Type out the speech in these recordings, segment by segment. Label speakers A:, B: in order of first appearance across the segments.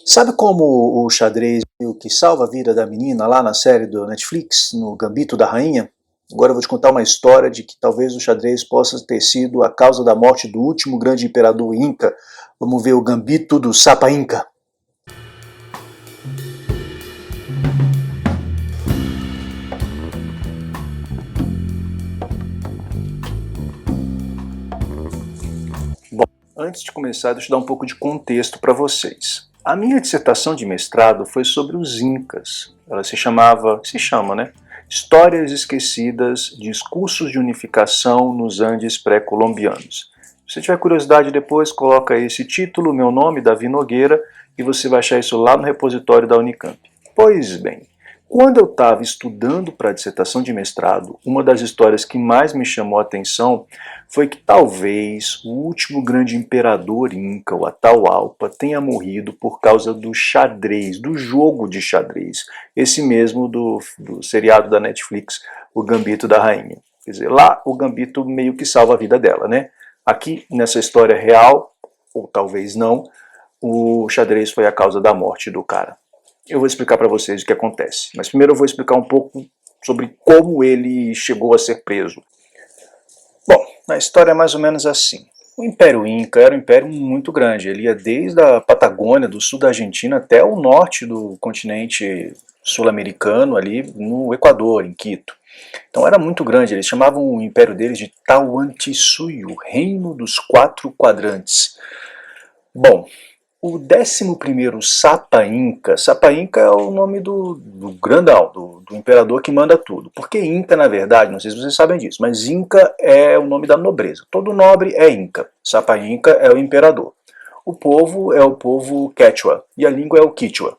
A: Sabe como o xadrez meio que salva a vida da menina lá na série do Netflix, no Gambito da Rainha? Agora eu vou te contar uma história de que talvez o xadrez possa ter sido a causa da morte do último grande imperador Inca. Vamos ver o Gambito do Sapa Inca. Bom, antes de começar, deixa eu dar um pouco de contexto para vocês. A minha dissertação de mestrado foi sobre os Incas. Ela se chama, né? Histórias Esquecidas, Discursos de Unificação nos Andes Pré-Colombianos. Se você tiver curiosidade depois, coloca aí esse título, meu nome, Davi Nogueira, e você vai achar isso lá no repositório da Unicamp. Pois bem, quando eu estava estudando para a dissertação de mestrado, uma das histórias que mais me chamou a atenção foi que talvez o último grande imperador inca, o Atahualpa, tenha morrido por causa do xadrez, do jogo de xadrez, esse mesmo do seriado da Netflix, o Gambito da Rainha. Quer dizer, lá o Gambito meio que salva a vida dela, né? Aqui, nessa história real, ou talvez não, o xadrez foi a causa da morte do cara. Eu vou explicar para vocês o que acontece, mas primeiro eu vou explicar um pouco sobre como ele chegou a ser preso. Bom, a história é mais ou menos assim. O Império Inca era um império muito grande, ele ia desde a Patagônia, do sul da Argentina, até o norte do continente sul-americano, ali no Equador, em Quito. Então era muito grande, eles chamavam o império deles de Tahuantinsuyo, Reino dos Quatro Quadrantes. Bom, o 11º Sapa Inca é o nome do grandão, do imperador que manda tudo. Porque Inca, na verdade, não sei se vocês sabem disso, mas Inca é o nome da nobreza. Todo nobre é Inca. Sapa Inca é o imperador. O povo é o povo Quechua, e a língua é o Quichua.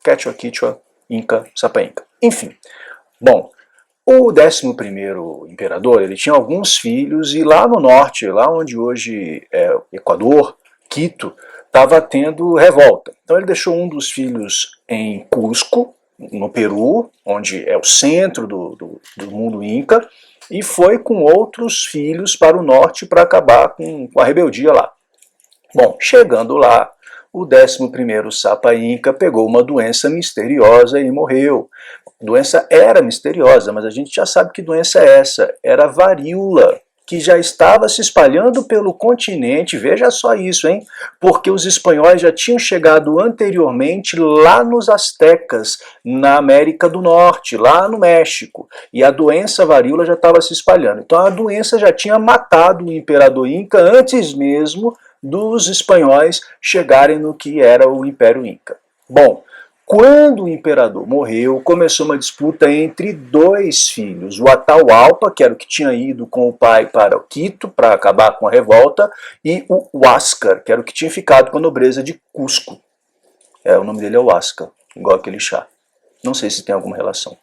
A: Quechua, Quichua, Inca, Sapa Inca. Enfim, bom, o 11º imperador, ele tinha alguns filhos, e lá no norte, lá onde hoje é o Equador, Quito, estava tendo revolta. Então ele deixou um dos filhos em Cusco, no Peru, onde é o centro do mundo inca, e foi com outros filhos para o norte para acabar com a rebeldia lá. Bom, chegando lá, o 11º Sapa Inca pegou uma doença misteriosa e morreu. A doença era misteriosa, mas a gente já sabe que doença é essa. Era a varíola, que já estava se espalhando pelo continente. Veja só isso, hein? Porque os espanhóis já tinham chegado anteriormente lá nos astecas, na América do Norte, lá no México. E a doença varíola já estava se espalhando. Então a doença já tinha matado o imperador Inca antes mesmo dos espanhóis chegarem no que era o Império Inca. Bom, quando o imperador morreu, começou uma disputa entre dois filhos, o Atahualpa, que era o que tinha ido com o pai para Quito para acabar com a revolta, e o Huáscar, que era o que tinha ficado com a nobreza de Cusco. O nome dele é Huáscar, igual aquele chá. Não sei se tem alguma relação.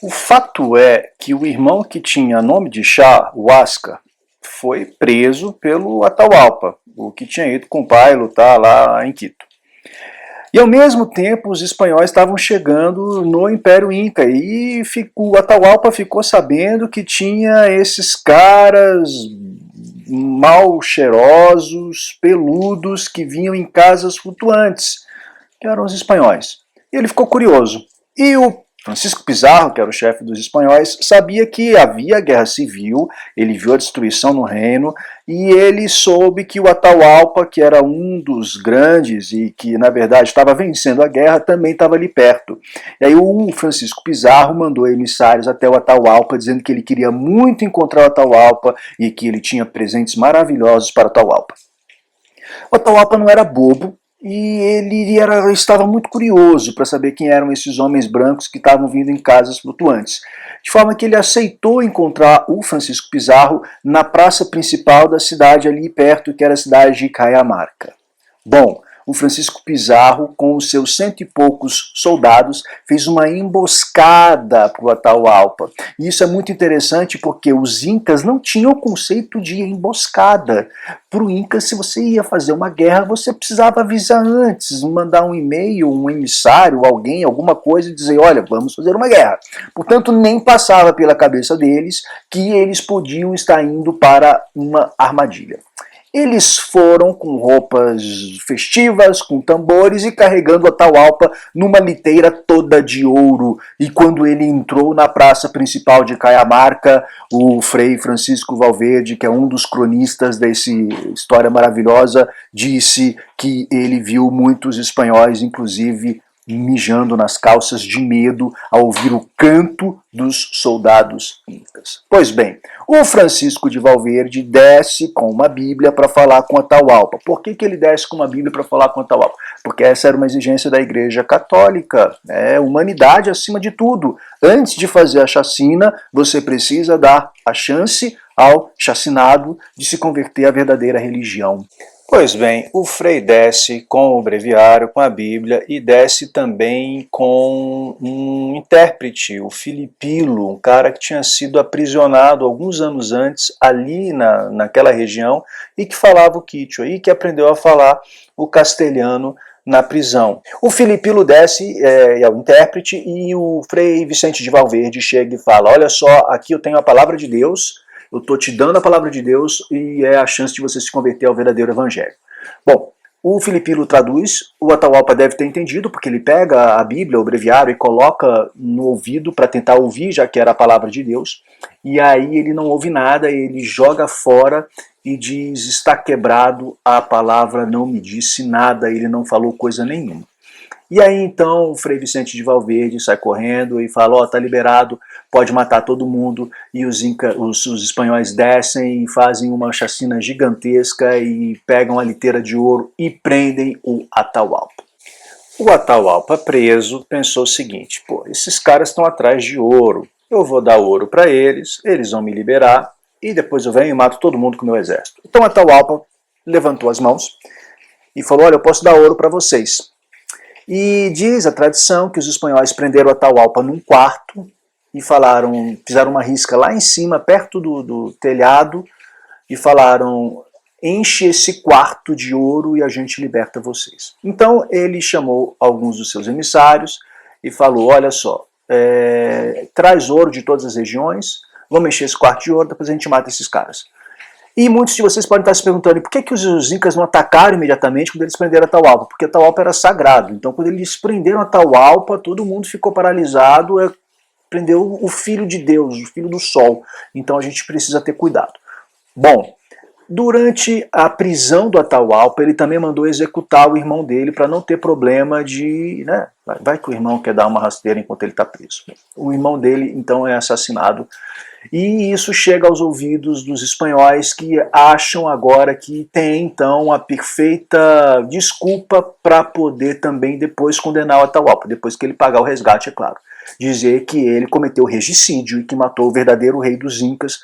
A: O fato é que o irmão que tinha nome de chá, Huáscar, foi preso pelo Atahualpa, o que tinha ido com o pai lutar lá em Quito. E ao mesmo tempo os espanhóis estavam chegando no Império Inca e o Atahualpa ficou sabendo que tinha esses caras mal cheirosos, peludos, que vinham em casas flutuantes, que eram os espanhóis. E ele ficou curioso. E o Francisco Pizarro, que era o chefe dos espanhóis, sabia que havia guerra civil, ele viu a destruição no reino, e ele soube que o Atahualpa, que era um dos grandes e que, na verdade, estava vencendo a guerra, também estava ali perto. E aí o Francisco Pizarro mandou emissários até o Atahualpa, dizendo que ele queria muito encontrar o Atahualpa e que ele tinha presentes maravilhosos para o Atahualpa. O Atahualpa não era bobo, e ele estava muito curioso para saber quem eram esses homens brancos que estavam vindo em casas flutuantes. De forma que ele aceitou encontrar o Francisco Pizarro na praça principal da cidade ali perto, que era a cidade de Cajamarca. Bom, o Francisco Pizarro, com os seus 100 e poucos soldados, fez uma emboscada para o Atahualpa. E isso é muito interessante porque os incas não tinham o conceito de emboscada. Para o Inca, se você ia fazer uma guerra, você precisava avisar antes, mandar um e-mail, um emissário, alguém, alguma coisa, e dizer, olha, vamos fazer uma guerra. Portanto, nem passava pela cabeça deles que eles podiam estar indo para uma armadilha. Eles foram com roupas festivas, com tambores e carregando Atahualpa numa liteira toda de ouro. E quando ele entrou na praça principal de Cajamarca, o Frei Francisco Valverde, que é um dos cronistas dessa história maravilhosa, disse que ele viu muitos espanhóis, inclusive, mijando nas calças de medo ao ouvir o canto dos soldados incas. Pois bem, o Francisco de Valverde desce com uma Bíblia para falar com Atahualpa. Por que ele desce com uma Bíblia para falar com Atahualpa? Porque essa era uma exigência da Igreja Católica, humanidade acima de tudo. Antes de fazer a chacina, você precisa dar a chance ao chacinado de se converter à verdadeira religião. Pois bem, o Frei desce com o breviário, com a Bíblia, e desce também com um intérprete, o Filipilo, um cara que tinha sido aprisionado alguns anos antes ali naquela região e que falava o quichua e que aprendeu a falar o castelhano na prisão. O Filipilo desce, é o intérprete, e o Frei Vicente de Valverde chega e fala: olha só, aqui eu tenho a palavra de Deus, eu estou te dando a palavra de Deus e é a chance de você se converter ao verdadeiro evangelho. Bom, o Filipilo traduz, o Atahualpa deve ter entendido, porque ele pega a Bíblia, o breviário, e coloca no ouvido para tentar ouvir, já que era a palavra de Deus, e aí ele não ouve nada, ele joga fora e diz: está quebrado, a palavra não me disse nada, ele não falou coisa nenhuma. E aí então o Frei Vicente de Valverde sai correndo e fala: ó, tá liberado, pode matar todo mundo. E os espanhóis descem e fazem uma chacina gigantesca e pegam a liteira de ouro e prendem o Atahualpa. O Atahualpa, preso, pensou o seguinte: pô, esses caras estão atrás de ouro, eu vou dar ouro para eles, eles vão me liberar e depois eu venho e mato todo mundo com o meu exército. Então Atahualpa levantou as mãos e falou: olha, eu posso dar ouro para vocês. E diz a tradição que os espanhóis prenderam Atahualpa num quarto e fizeram uma risca lá em cima, perto do telhado, e falaram: enche esse quarto de ouro e a gente liberta vocês. Então ele chamou alguns dos seus emissários e falou: olha só, traz ouro de todas as regiões, vamos encher esse quarto de ouro, depois a gente mata esses caras. E muitos de vocês podem estar se perguntando: por que os incas não atacaram imediatamente quando eles prenderam Atahualpa? Porque Atahualpa era sagrado. Então, quando eles prenderam Atahualpa, todo mundo ficou paralisado. Prendeu o Filho de Deus, o Filho do Sol. Então, a gente precisa ter cuidado. Bom, durante a prisão do Atahualpa, ele também mandou executar o irmão dele para não ter problema de... vai que o irmão quer dar uma rasteira enquanto ele está preso. O irmão dele, então, é assassinado. E isso chega aos ouvidos dos espanhóis, que acham agora que tem, então, a perfeita desculpa para poder também depois condenar o Atahualpa, depois que ele pagar o resgate, é claro. Dizer que ele cometeu regicídio e que matou o verdadeiro rei dos Incas,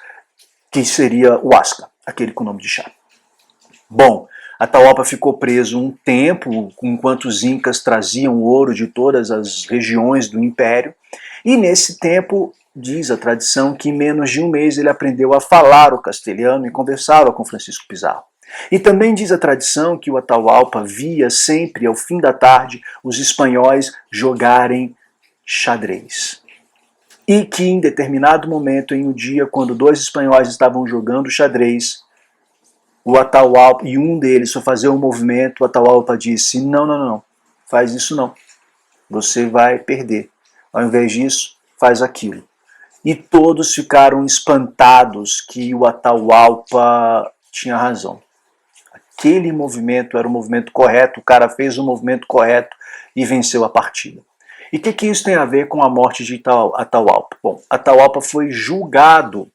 A: que seria o Huasca, aquele com o nome de chá. Bom, Atahualpa ficou preso um tempo, enquanto os Incas traziam ouro de todas as regiões do Império, e nesse tempo... diz a tradição que em menos de um mês ele aprendeu a falar o castelhano e conversava com Francisco Pizarro. E também diz a tradição que o Atahualpa via sempre, ao fim da tarde, os espanhóis jogarem xadrez. E que em determinado momento, em um dia, quando dois espanhóis estavam jogando xadrez, o Atahualpa, e um deles só fazia um movimento, o Atahualpa disse: não, faz isso não, você vai perder. Ao invés disso, faz aquilo. E todos ficaram espantados que o Atahualpa tinha razão. Aquele movimento era o movimento correto, o cara fez o movimento correto e venceu a partida. E o que isso tem a ver com a morte de Atahualpa? Bom, Atahualpa foi julgado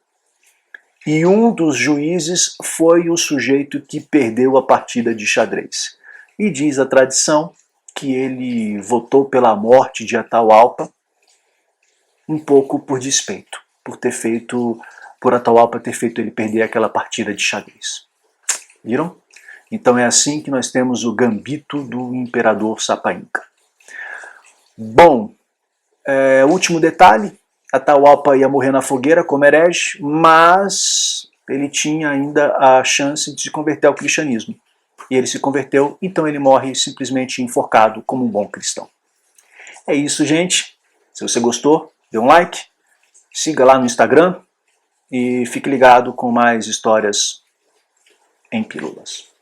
A: e um dos juízes foi o sujeito que perdeu a partida de xadrez. E diz a tradição que ele votou pela morte de Atahualpa um pouco por despeito, por Atahualpa ter feito ele perder aquela partida de xadrez. Viram? Então é assim que nós temos o gambito do imperador Sapa Inca. Bom, último detalhe, Atahualpa ia morrer na fogueira como herege, mas ele tinha ainda a chance de se converter ao cristianismo. E ele se converteu, então ele morre simplesmente enforcado como um bom cristão. É isso, gente. Se você gostou, dê um like, siga lá no Instagram e fique ligado com mais histórias em Pílulas.